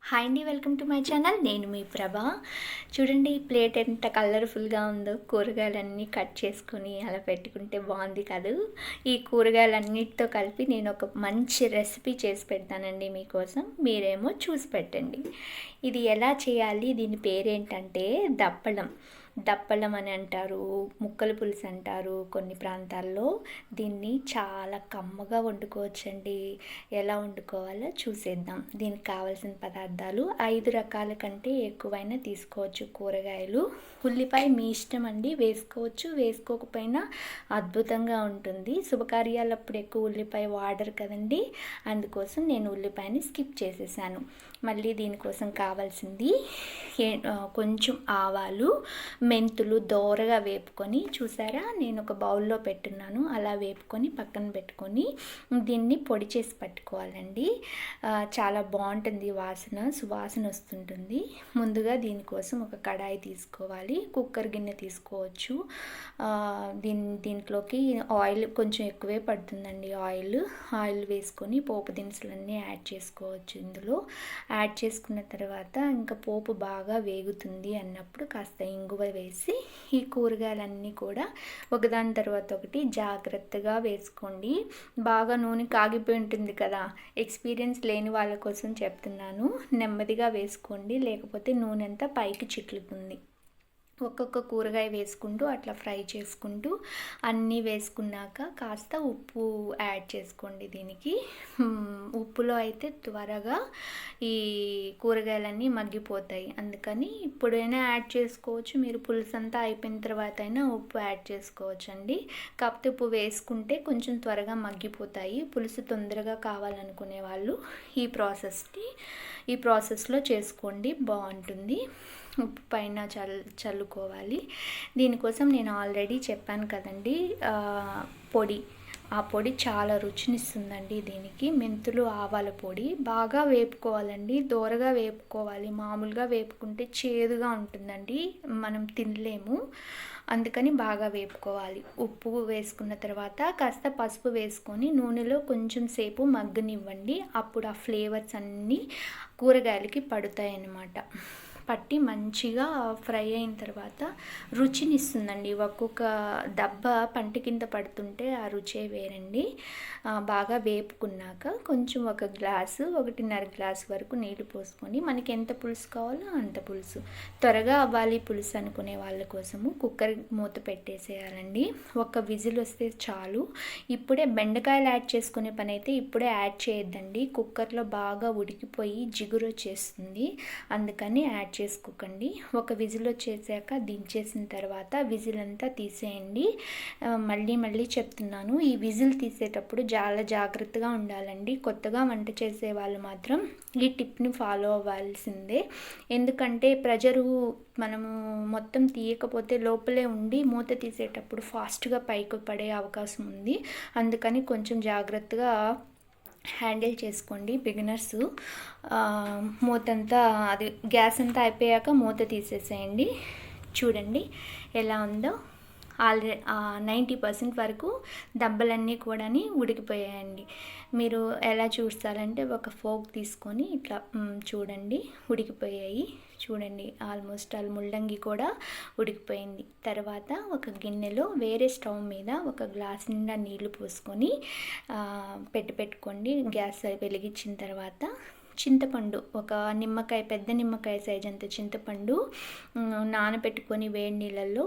Hi అండి, welcome to my channel. నేను మీ ప్రభా. చూడండి ప్లేట్ ఎంత కలర్ఫుల్గా ఉందో. కూరగాయలన్నీ కట్ చేసుకొని అలా పెట్టుకుంటే బాగుంది కాదు. ఈ కూరగాయలన్నిటితో కలిపి నేను ఒక మంచి రెసిపీ చేసి పెడతానండి మీకోసం. మీరేమో చూసి పెట్టండి. ఇది ఎలా చేయాలి, దీని పేరేంటంటే దప్పడం. దప్పలం అని అంటారు, ముక్కల పులుసు అంటారు కొన్ని ప్రాంతాల్లో. దీన్ని చాలా కమ్మగా వండుకోవచ్చండి. ఎలా వండుకోవాలో చూసేద్దాం. దీనికి కావాల్సిన పదార్థాలు 5 రకాల కంటే ఎక్కువైనా తీసుకోవచ్చు కూరగాయలు. ఉల్లిపాయ మీ ఇష్టం అండి, వేసుకోవచ్చు వేసుకోకపోయినా అద్భుతంగా ఉంటుంది. శుభకార్యాలప్పుడు ఎక్కువ ఉల్లిపాయ వాడరు కదండి, అందుకోసం నేను ఉల్లిపాయని స్కిప్ చేసేసాను. మళ్ళీ దీనికోసం కావాల్సింది కొంచెం ఆవాలు, మెంతులు దోరగా వేపుకొని, చూసారా నేను ఒక బౌల్లో పెట్టున్నాను, అలా వేపుకొని పక్కన పెట్టుకొని దీన్ని పొడి చేసి పట్టుకోవాలండి. చాలా బాగుంటుంది, సువాసన వస్తుంటుంది. ముందుగా దీనికోసం ఒక కడాయి తీసుకోవాలి, కుక్కర్ గిన్నె తీసుకోవచ్చు. దీంట్లోకి ఆయిల్ కొంచెం ఎక్కువే పడుతుందండి. ఆయిల్ వేసుకొని పోపు దినుసులన్నీ యాడ్ చేసుకోవచ్చు. ఇందులో యాడ్ చేసుకున్న తర్వాత ఇంకా పోపు బాగా వేగుతుంది అన్నప్పుడు కాస్త ఇంగువ వేసి ఈ కూరగాయలన్నీ కూడా ఒకదాని తర్వాత ఒకటి జాగ్రత్తగా వేసుకోండి. బాగా నూనె కాగిపోయి ఉంటుంది కదా, ఎక్స్పీరియన్స్ లేని వాళ్ళ కోసం చెప్తున్నాను. నెమ్మదిగా వేసుకోండి, లేకపోతే నూనె అంతా పైకి చిట్లుతుంది. ఒక్కొక్క కూరగాయ వేసుకుంటూ అట్లా ఫ్రై చేసుకుంటూ అన్నీ వేసుకున్నాక కాస్త ఉప్పు యాడ్ చేసుకోండి. దీనికి ఉప్పులో అయితే త్వరగా ఈ కూరగాయలన్నీ మగ్గిపోతాయి, అందుకని ఇప్పుడైనా యాడ్ చేసుకోవచ్చు. మీరు పులుసు అంతా అయిపోయిన తర్వాత అయినా ఉప్పు యాడ్ చేసుకోవచ్చు అండి. కాకపోతే ఉప్పు వేసుకుంటే కొంచెం త్వరగా మగ్గిపోతాయి. పులుసు తొందరగా కావాలనుకునే వాళ్ళు ఈ ప్రాసెస్లో చేసుకోండి, బాగుంటుంది. ఉప్పు పైన చల్లుకోవాలి. దీనికోసం నేను ఆల్రెడీ చెప్పాను కదండి, ఆ పొడి చాలా రుచినిస్తుందండి. దీనికి మెంతులు, ఆవాల పొడి బాగా వేపుకోవాలండి, దోరగా వేపుకోవాలి. మామూలుగా వేపుకుంటే చేదుగా ఉంటుందండి, మనం తినలేము. అందుకని బాగా వేపుకోవాలి. ఉప్పు వేసుకున్న తర్వాత కాస్త పసుపు వేసుకొని నూనెలో కొంచెం సేపు మగ్గనివ్వండి. అప్పుడు ఆ ఫ్లేవర్స్ అన్నీ కూరగాయలకి పడతాయి అన్నమాట. పట్టి మంచిగా ఫ్రై అయిన తర్వాత రుచినిస్తుందండి. ఒక్కొక్క దెబ్బ పంట కింద పడుతుంటే ఆ రుచే వేరండి. బాగా వేపుకున్నాక కొంచెం 1.5 గ్లాసు వరకు నీళ్లు పోసుకొని, మనకి ఎంత పులుసు కావాలో అంత పులుసు, త్వరగా అవ్వాలి పులుసు అనుకునే వాళ్ళ కోసము కుక్కర్ మూత పెట్టేసేయాలండి. ఒక విజిల్ వస్తే చాలు. ఇప్పుడే బెండకాయలు యాడ్ చేసుకునే పని అయితే ఇప్పుడే యాడ్ చేయొద్దండి, కుక్కర్లో బాగా ఉడికిపోయి జిగురు వచ్చేస్తుంది, అందుకని యాడ్ చేసుకోకండి. ఒక విజిల్ వచ్చేసాక దించేసిన తర్వాత విజిల్ అంతా తీసేయండి. మళ్ళీ చెప్తున్నాను, ఈ విజిల్ తీసేటప్పుడు చాలా జాగ్రత్తగా ఉండాలండి. కొత్తగా వంట చేసే వాళ్ళు మాత్రం ఈ టిప్ని ఫాలో అవ్వాల్సిందే. ఎందుకంటే ప్రెజరు మనము మొత్తం తీయకపోతే లోపలే ఉండి మూత తీసేటప్పుడు ఫాస్ట్గా పైకి పడే అవకాశం ఉంది. అందుకని కొంచెం జాగ్రత్తగా హ్యాండిల్ చేసుకోండి బిగినర్స్. మూతంతా అది గ్యాస్ అంతా అయిపోయాక మూత తీసేసేయండి. చూడండి ఎలా ఉందో. ఆల్రెడీ 90% వరకు దెబ్బలన్నీ కూడా ఉడికిపోయాయండి. మీరు ఎలా చూస్తారంటే ఒక ఫోక్ తీసుకొని ఇట్లా చూడండి, ఉడికిపోయాయి. చూడండి ఆల్మోస్ట్ ముల్లంగి కూడా ఉడికిపోయింది. తర్వాత ఒక గిన్నెలో వేరే స్టవ్ మీద 1 గ్లాస్ నిండా నీళ్లు పోసుకొని పెట్టుకోండి. గ్యాస్ వెలిగించిన తర్వాత చింతపండు, ఒక నిమ్మకాయ, పెద్ద నిమ్మకాయ సైజ్ అంత చింతపండు నానబెట్టుకొని వేడి నీళ్ళల్లో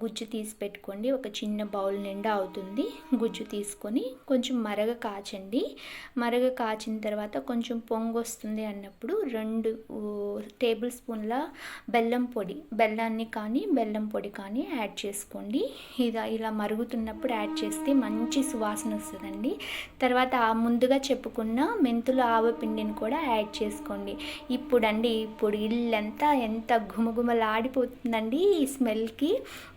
గుజ్జు తీసి పెట్టుకోండి. ఒక చిన్న బౌల్ నిండా అవుతుంది. గుజ్జు తీసుకొని కొంచెం మరగ కాచండి. మరగ కాచిన తర్వాత కొంచెం పొంగు వస్తుంది అన్నప్పుడు 2 టేబుల్ స్పూన్ల బెల్లాన్ని కానీ బెల్లం పొడి కానీ యాడ్ చేసుకోండి. ఇలా మరుగుతున్నప్పుడు యాడ్ చేస్తే మంచి సువాసన వస్తుందండి. తర్వాత ముందుగా చెప్పుకున్న మెంతులు, ఆవపిండిని కూడా యాడ్ చేసుకోండి. ఇప్పుడు ఇల్లంతా ఎంత ఘుమఘుమలాడిపోతుందండి ఈ స్మెల్కి.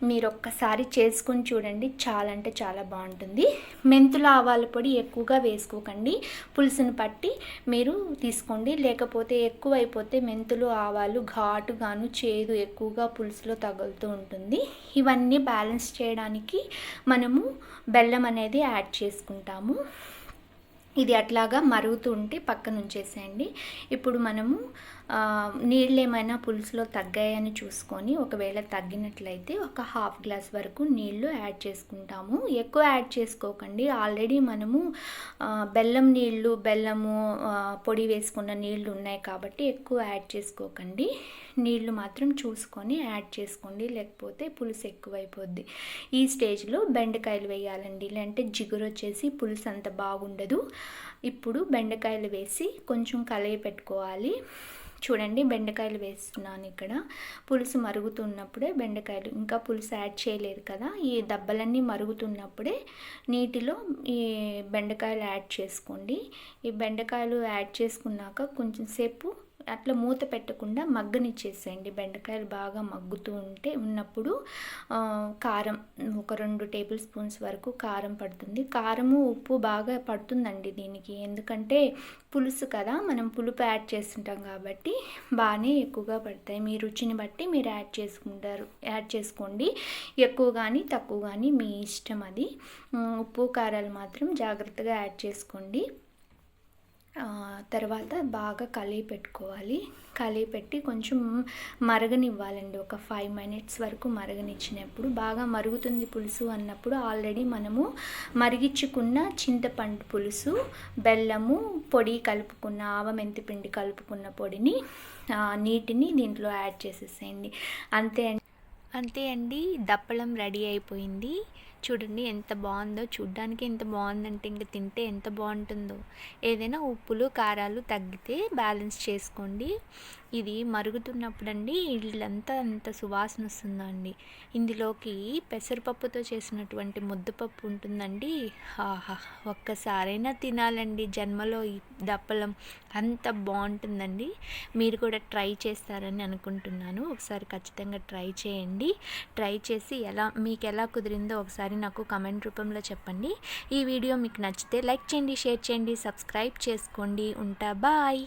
మీరు ఒక్కసారి చేసుకొని చూడండి, చాలా అంటే చాలా బాగుంటుంది. మెంతుల, ఆవాల పొడి ఎక్కువగా వేసుకోకండి, పులుసును పట్టి మీరు తీసుకోండి. లేకపోతే ఎక్కువైపోతే మెంతులు, ఆవాలు ఘాటుగాను చేదు ఎక్కువగా పులుసులో తగులుతూ ఉంటుంది. ఇవన్నీ బ్యాలెన్స్ చేయడానికి మనము బెల్లం అనేది యాడ్ చేసుకుంటాము. ఇది అట్లాగా మరుగుతూ ఉంటే పక్కన ఉంచేసేయండి. ఇప్పుడు మనము నీళ్ళు ఏమైనా పులుసులో తగ్గాయని చూసుకొని, ఒకవేళ తగ్గినట్లయితే ఒక హాఫ్ గ్లాస్ వరకు నీళ్లు యాడ్ చేసుకుంటాము. ఎక్కువ యాడ్ చేసుకోకండి. ఆల్రెడీ మనము బెల్లము పొడి వేసుకున్న నీళ్లు ఉన్నాయి కాబట్టి ఎక్కువ యాడ్ చేసుకోకండి. నీళ్లు మాత్రం చూసుకొని యాడ్ చేసుకోండి, లేకపోతే పులుసు ఎక్కువైపోద్ది. ఈ స్టేజ్లో బెండకాయలు వేయాలండి, లేదంటే జిగురు వచ్చేసి పులుసు అంత బాగుండదు. ఇప్పుడు బెండకాయలు వేసి కొంచెం కలయి పెట్టుకోవాలి. చూడండి, బెండకాయలు వేస్తున్నాను ఇక్కడ. పులుసు మరుగుతున్నప్పుడే బెండకాయలు, ఇంకా పులుసు యాడ్ చేయలేదు కదా, ఈ దబ్బలన్నీ మరుగుతున్నప్పుడే నీటిలో ఈ బెండకాయలు యాడ్ చేసుకోండి. ఈ బెండకాయలు యాడ్ చేసుకున్నాక కొంచెం సేపు అట్లా మూత పెట్టకుండా మగ్గనిచ్చేసేయండి. బెండకాయలు బాగా మగ్గుతూ ఉన్నప్పుడు కారం ఒక 2 టేబుల్ స్పూన్స్ వరకు కారం పడుతుంది. కారము ఉప్పు బాగా పడుతుందండి దీనికి, ఎందుకంటే పులుసు కదా, మనం పులుపు యాడ్ చేస్తుంటాం కాబట్టి బాగానే ఎక్కువగా పడతాయి. మీ రుచిని బట్టి మీరు యాడ్ చేసుకోండి. ఎక్కువ కానీ తక్కువ కానీ మీ ఇష్టం అది. ఉప్పు కారాలు మాత్రం జాగ్రత్తగా యాడ్ చేసుకోండి. తర్వాత బాగా కలిపి పెట్టుకోవాలి. కలిపి పెట్టి కొంచెం మరగనివ్వాలండి. ఒక 5 మినిట్స్ వరకు మరగనిచ్చినప్పుడు, బాగా మరుగుతుంది పులుసు అన్నప్పుడు ఆల్రెడీ మనము మరిగించుకున్న చింతపండు పులుసు, బెల్లము పొడి కలుపుకున్న, ఆవమెంతి పిండి కలుపుకున్న పొడిని, నీటిని దీంట్లో యాడ్ చేసేసేయండి. అంతే అండి, దప్పలం రెడీ అయిపోయింది. చూడండి ఎంత బాగుందో, చూడ్డానికి ఎంత బాగుందంటే ఇంక తింటే ఎంత బాగుంటుందో. ఏదైనా ఉప్పులు కారాలు తగ్గితే బ్యాలెన్స్ చేసుకోండి. ఇది మరుగుతున్నప్పుడు అండి ఇల్లంతా అంత సువాసన వస్తుందండి. ఇందులోకి పెసరపప్పుతో చేసినటువంటి ముద్దపప్పు ఉంటుందండి. ఆహా, ఒక్కసారైనా తినాలండి జన్మలో ఈ దప్పలం, అంత బాగుంటుందండి. మీరు కూడా ట్రై చేస్తారని అనుకుంటున్నాను. ఒకసారి ఖచ్చితంగా ట్రై చేయండి. ట్రై చేసి మీకు ఎలా కుదిరిందో ఒకసారి నాకు కామెంట్ రూపంలో చెప్పండి. ఈ వీడియో మీకు నచ్చితే లైక్ చేయండి, షేర్ చేయండి, సబ్స్క్రైబ్ చేసుకోండి. ఉంటా, బాయ్.